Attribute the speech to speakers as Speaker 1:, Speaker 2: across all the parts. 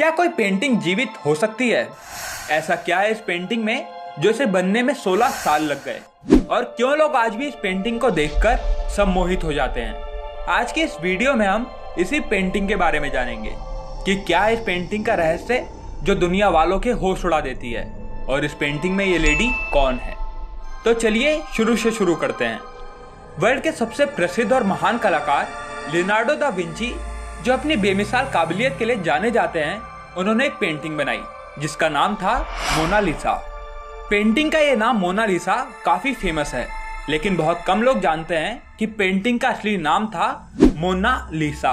Speaker 1: क्या कोई पेंटिंग जीवित हो सकती है? ऐसा क्या है इस पेंटिंग में जो इसे बनने में 16 साल लग गए? और क्यों लोग आज भी इस पेंटिंग को देखकर सम्मोहित हो जाते हैं? आज की इस वीडियो में हम इसी पेंटिंग के बारे में जानेंगे कि क्या है इस पेंटिंग का रहस्य जो दुनिया वालों के होश उड़ा देती है, और इस पेंटिंग में ये लेडी कौन है। तो चलिए शुरू से शुरू करते हैं। वर्ल्ड के सबसे प्रसिद्ध और महान कलाकार लियोनार्डो दा विंची, जो अपनी बेमिसाल काबिलियत के लिए जाने जाते हैं, उन्होंने एक पेंटिंग बनाई जिसका नाम था मोनालिसा। पेंटिंग का ये नाम मोनालिसा काफी फेमस है, लेकिन बहुत कम लोग जानते हैं कि पेंटिंग का असली नाम था मोनालिसा,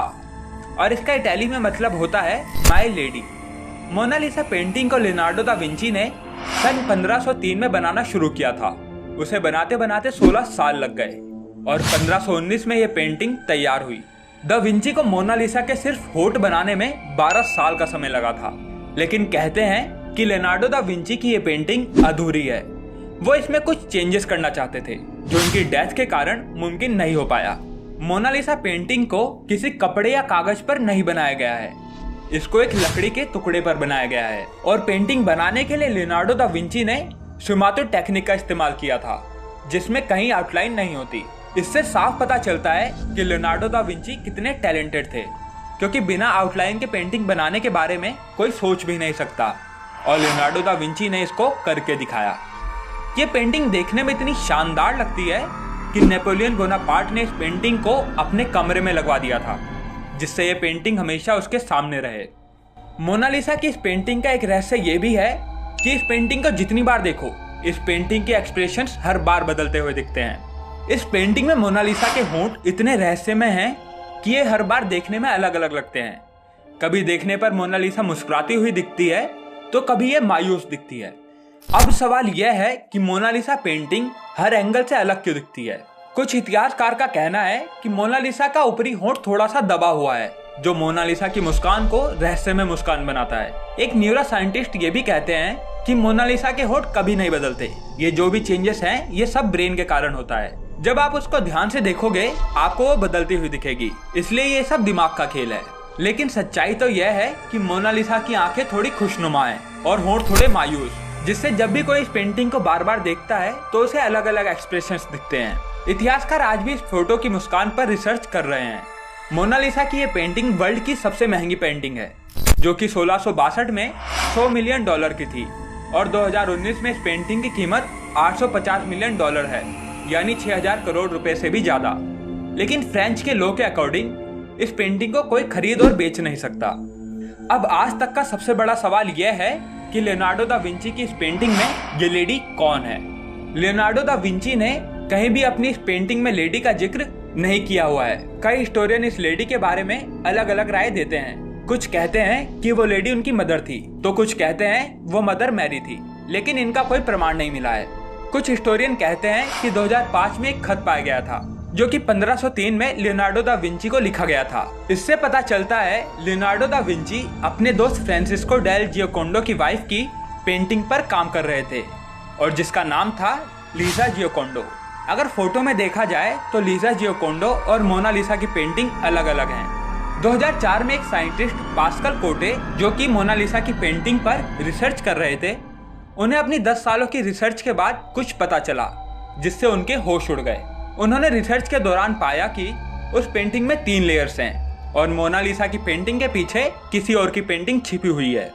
Speaker 1: और इसका इटाली में मतलब होता है माय लेडी। मोनालिसा पेंटिंग को लियोनार्डो दा विंची ने सन 1503 में बनाना शुरू किया था। उसे बनाते बनाते 16 साल लग गए और 1519 में यह पेंटिंग तैयार हुई। दा विंची को मोनालिसा के सिर्फ होठ बनाने में 12 साल का समय लगा था, लेकिन कहते हैं कि लियोनार्डो दा विंची की ये पेंटिंग अधूरी है। वो इसमें कुछ चेंजेस करना चाहते थे जो उनकी डेथ के कारण मुमकिन नहीं हो पाया। मोनालिसा पेंटिंग को किसी कपड़े या कागज पर नहीं बनाया गया है, इसको एक लकड़ी के टुकड़े पर बनाया गया है। और पेंटिंग बनाने के लिए लियोनार्डो दा विंची ने स्फुमातो टेक्निक का इस्तेमाल किया था, जिसमें कहीं आउटलाइन नहीं होती। इससे साफ पता चलता है कि लियोनार्डो दा विंची कितने टैलेंटेड थे, क्योंकि बिना आउटलाइन के पेंटिंग बनाने के बारे में कोई सोच भी नहीं सकता, और लियोनार्डो दा विंची ने इसको करके दिखाया। ये पेंटिंग देखने में इतनी शानदार लगती है कि नेपोलियन बोनापार्ट ने इस पेंटिंग को अपने कमरे में लगवा दिया था, जिससे ये पेंटिंग हमेशा उसके सामने रहे। मोनालिसा की इस पेंटिंग का एक रहस्य ये भी है कि इस पेंटिंग को जितनी बार देखो, इस पेंटिंग के एक्सप्रेशंस हर बार बदलते हुए दिखते हैं। इस पेंटिंग में मोनालिसा के होंठ इतने रहस्यमय हैं कि ये हर बार देखने में अलग अलग लगते हैं। कभी देखने पर मोनालिसा मुस्कुराती हुई दिखती है, तो कभी ये मायूस दिखती है। अब सवाल यह है कि मोनालिसा पेंटिंग हर एंगल से अलग क्यों दिखती है। कुछ इतिहासकार का कहना है कि मोनालिसा का ऊपरी होंठ थोड़ा सा दबा हुआ है, जो मोनालिसा की मुस्कान को रहस्यमय मुस्कान बनाता है। एक न्यूरो साइंटिस्ट ये भी कहते हैं कि मोनालिसा के होंठ कभी नहीं बदलते। ये जो भी चेंजेस हैं, ये सब ब्रेन के कारण होता है। जब आप उसको ध्यान से देखोगे, आपको वो बदलती हुई दिखेगी, इसलिए ये सब दिमाग का खेल है। लेकिन सच्चाई तो यह है कि मोनालिसा की आंखें थोड़ी खुशनुमा हैं और होंठ थोड़े मायूस, जिससे जब भी कोई इस पेंटिंग को बार बार देखता है तो उसे अलग अलग एक्सप्रेशंस दिखते हैं। इतिहासकार आज भी इस फोटो की मुस्कान पर रिसर्च कर रहे हैं। मोनालिसा की ये पेंटिंग वर्ल्ड की सबसे महंगी पेंटिंग है, जो कि 1662 में $100 मिलियन की थी, और 2019 में इस पेंटिंग की कीमत $850 मिलियन है, यानी 6000 करोड़ रुपए से भी ज्यादा। लेकिन फ्रेंच के लॉ के अकॉर्डिंग इस पेंटिंग को कोई खरीद और बेच नहीं सकता। अब आज तक का सबसे बड़ा सवाल यह है कि लियोनार्डो दा विंची की इस पेंटिंग में ये लेडी कौन है। लियोनार्डो दा विंची ने कहीं भी अपनी इस पेंटिंग में लेडी का जिक्र नहीं किया हुआ है। कई हिस्टोरियन इस लेडी के बारे में अलग अलग राय देते हैं। कुछ कहते हैं कि वो लेडी उनकी मदर थी, तो कुछ कहते हैं वो मदर मैरी थी, लेकिन इनका कोई प्रमाण नहीं मिला है। कुछ हिस्टोरियन कहते हैं कि 2005 में एक खत पाया गया था, जो कि 1503 में लियोनार्डो दा विंची को लिखा गया था। इससे पता चलता है लियोनार्डो दा विंची अपने दोस्त फ्रांसिस्को डेल जियोकोंडो की वाइफ की पेंटिंग पर काम कर रहे थे, और जिसका नाम था लीजा जियोकोंडो। अगर फोटो में देखा जाए तो लीजा जियोकोंडो और मोनालिसा की पेंटिंग अलग अलग हैं। 2004 में एक साइंटिस्ट पास्कल कोटे, जो कि मोनालिसा की पेंटिंग पर रिसर्च कर रहे थे, उन्हें अपनी 10 सालों की रिसर्च के बाद कुछ पता चला, जिससे उनके होश उड़ गए। उन्होंने रिसर्च के दौरान पाया कि उस पेंटिंग में 3 लेयर्स हैं, और मोनालिसा की पेंटिंग के पीछे किसी और की पेंटिंग छिपी हुई है,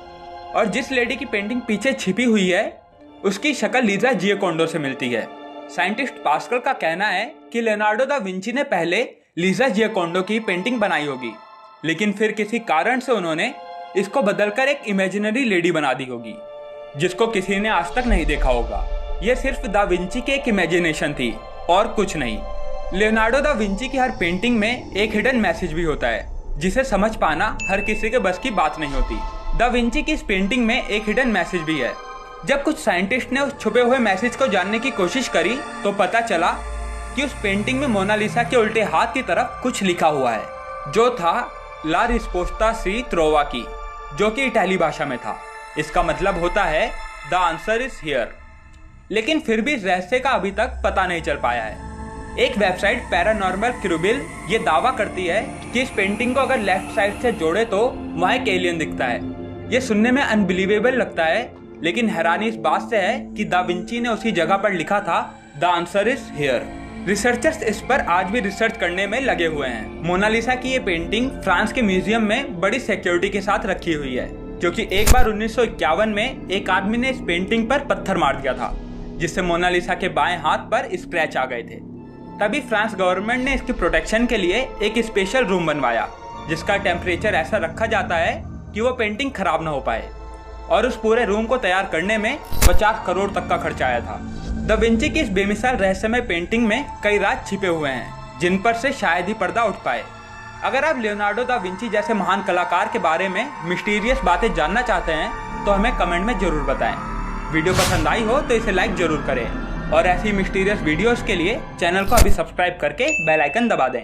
Speaker 1: और जिस लेडी की पेंटिंग पीछे छिपी हुई है उसकी शक्ल लीजा जियोकोंडो से मिलती है। साइंटिस्ट पास्कल का कहना है कि लियोनार्डो दा विंची ने पहले लीजा जियोकोंडो की पेंटिंग बनाई होगी, लेकिन फिर किसी कारण से उन्होंने इसको बदलकर एक इमेजिनरी लेडी बना दी होगी, जिसको किसी ने आज तक नहीं देखा होगा। यह सिर्फ दा विंची की एक इमेजिनेशन थी और कुछ नहीं। लियोनार्डो दा विंची की हर पेंटिंग में एक हिडन मैसेज भी होता है, जिसे समझ पाना हर किसी के बस की बात नहीं होती। दा विंची की इस पेंटिंग में एक हिडन मैसेज भी है। जब कुछ साइंटिस्ट ने उस छुपे हुए मैसेज को जानने की कोशिश करी, तो पता चला कि उस पेंटिंग में मोनालिसा के उल्टे हाथ की तरफ कुछ लिखा हुआ है, जो था ला रिस्पोस्ता सी त्रोवा, जो कि इटाली भाषा में था। इसका मतलब होता है द आंसर इज हियर। लेकिन फिर भी इस रहस्य का अभी तक पता नहीं चल पाया है। एक वेबसाइट पैरानॉर्मल क्रूबिल ये दावा करती है कि इस पेंटिंग को अगर लेफ्ट साइड से जोड़े तो वहाँ एक एलियन दिखता है। ये सुनने में अनबिलीवेबल लगता है, लेकिन हैरानी इस बात से है कि दा विंची ने उसी जगह पर लिखा था the answer is here. Researchers इस पर आज भी रिसर्च करने में लगे हुए हैं। मोनालिसा की ये पेंटिंग फ्रांस के म्यूजियम में बड़ी सिक्योरिटी के साथ रखी हुई है, क्योंकि एक बार 1951 में एक आदमी ने इस पेंटिंग पर पत्थर मार दिया था, जिससे मोनालिसा के बाएं हाथ पर स्क्रैच आ गए थे। तभी फ्रांस गवर्नमेंट ने इसकी प्रोटेक्शन के लिए एक स्पेशल रूम बनवाया, जिसका टेम्परेचर ऐसा रखा जाता है कि वो पेंटिंग खराब ना हो पाए, और उस पूरे रूम को तैयार करने में 50 करोड़ तक का खर्चा आया था। दा विंची की इस बेमिसाल रहस्यमय पेंटिंग में कई राज छिपे हुए हैं, जिन पर से शायद ही पर्दा उठ पाए। अगर आप लियोनार्डो दा विंची जैसे महान कलाकार के बारे में मिस्टीरियस बातें जानना चाहते हैं तो हमें कमेंट में जरूर बताएं। वीडियो पसंद आई हो तो इसे लाइक जरूर करें, और ऐसी मिस्टीरियस वीडियोस के लिए चैनल को अभी सब्सक्राइब करके बेल आइकन दबा दें।